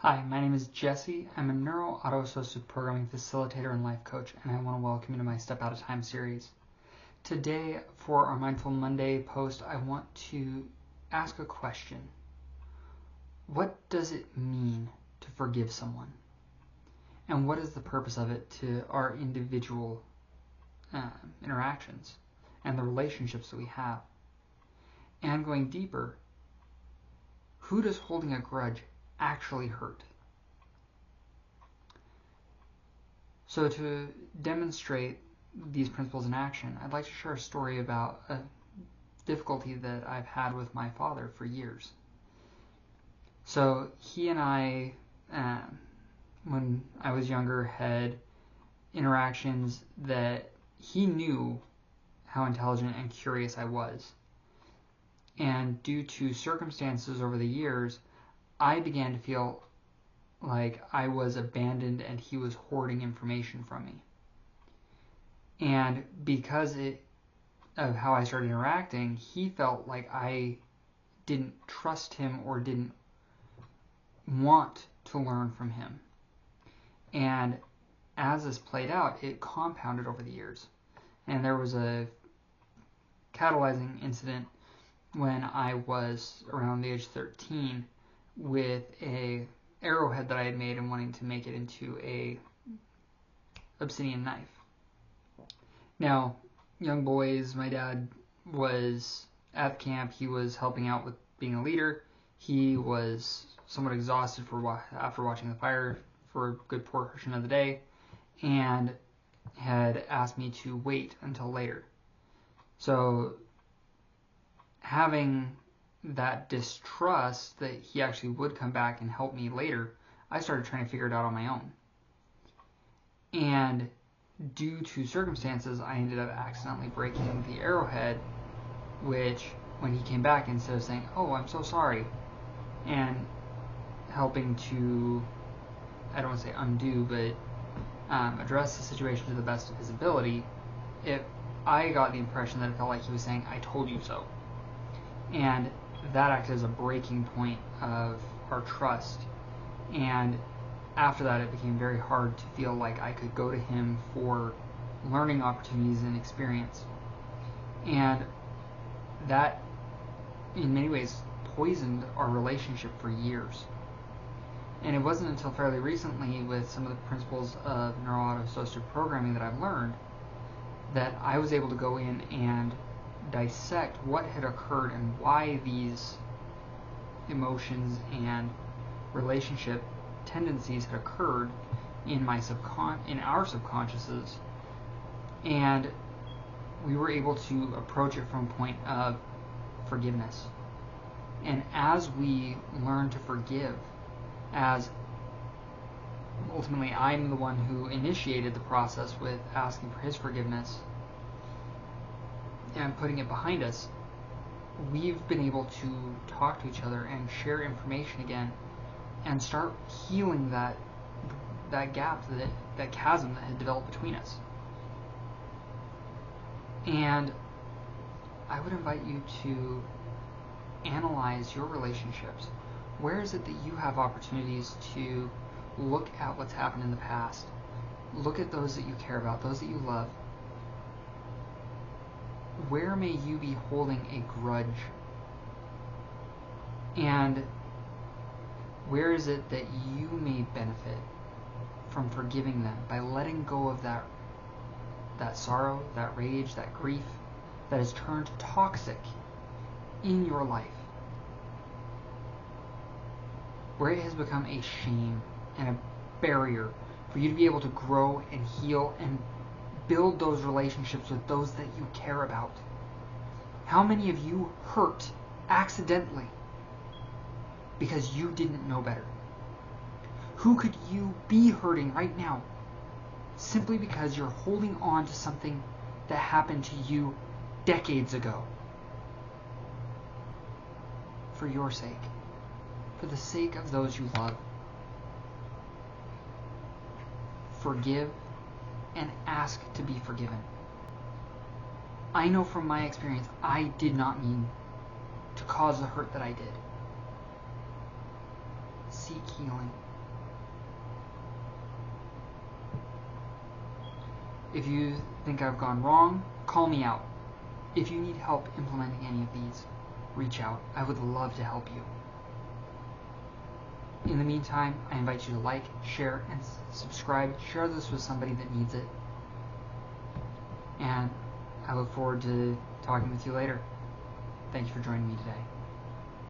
Hi, my name is Jesse. I'm a neuro-auto-associative programming facilitator and life coach, and I want to welcome you to my Step At a Time series. Today, for our Mindful Monday post, I want to ask a question. What does it mean to forgive someone? And what is the purpose of it to our individual interactions and the relationships that we have? And going deeper, who does holding a grudge actually hurt? So to demonstrate these principles in action, I'd like to share a story about a difficulty that I've had with my father for years. So he and I, when I was younger, had interactions that he knew how intelligent and curious I was. And due to circumstances over the years, I began to feel like I was abandoned and he was hoarding information from me. And because of how I started interacting, he felt like I didn't trust him or didn't want to learn from him. And as this played out, it compounded over the years. And there was a catalyzing incident when I was around the age 13 with a arrowhead that I had made and wanting to make it into a obsidian knife. Now, young boys, my dad was at the camp. He was helping out with being a leader. He was somewhat exhausted after watching the fire for a good portion of the day and had asked me to wait until later. So having that distrust that he actually would come back and help me later, I started trying to figure it out on my own. And due to circumstances, I ended up accidentally breaking the arrowhead, which when he came back, instead of saying, "Oh, I'm so sorry," and helping to, I don't want to say undo, but address the situation to the best of his ability, I got the impression that it felt like he was saying, "I told you so." And that acted as a breaking point of our trust. And after that, it became very hard to feel like I could go to him for learning opportunities and experience. And that, in many ways, poisoned our relationship for years. And it wasn't until fairly recently, with some of the principles of neuro-auto-associative programming that I've learned, that I was able to go in and dissect what had occurred and why these emotions and relationship tendencies had occurred in our subconsciouses, and we were able to approach it from a point of forgiveness. And as we learn to forgive, as ultimately I'm the one who initiated the process with asking for his forgiveness and putting it behind us, we've been able to talk to each other and share information again and start healing that gap, that chasm that had developed between us. And I would invite you to analyze your relationships. Where is it that you have opportunities to look at what's happened in the past? Look at those that you care about, those that you love. Where may you be holding a grudge? And where is it that you may benefit from forgiving them by letting go of that sorrow, that rage, that grief that has turned toxic in your life? Where it has become a shame and a barrier for you to be able to grow and heal and build those relationships with those that you care about. How many of you hurt accidentally because you didn't know better? Who could you be hurting right now simply because you're holding on to something that happened to you decades ago? For your sake, for the sake of those you love, forgive and ask to be forgiven. I know from my experience, I did not mean to cause the hurt that I did. Seek healing. If you think I've gone wrong, call me out. If you need help implementing any of these, reach out. I would love to help you. In the meantime, I invite you to like, share, and subscribe. Share this with somebody that needs it. And I look forward to talking with you later. Thank you for joining me today.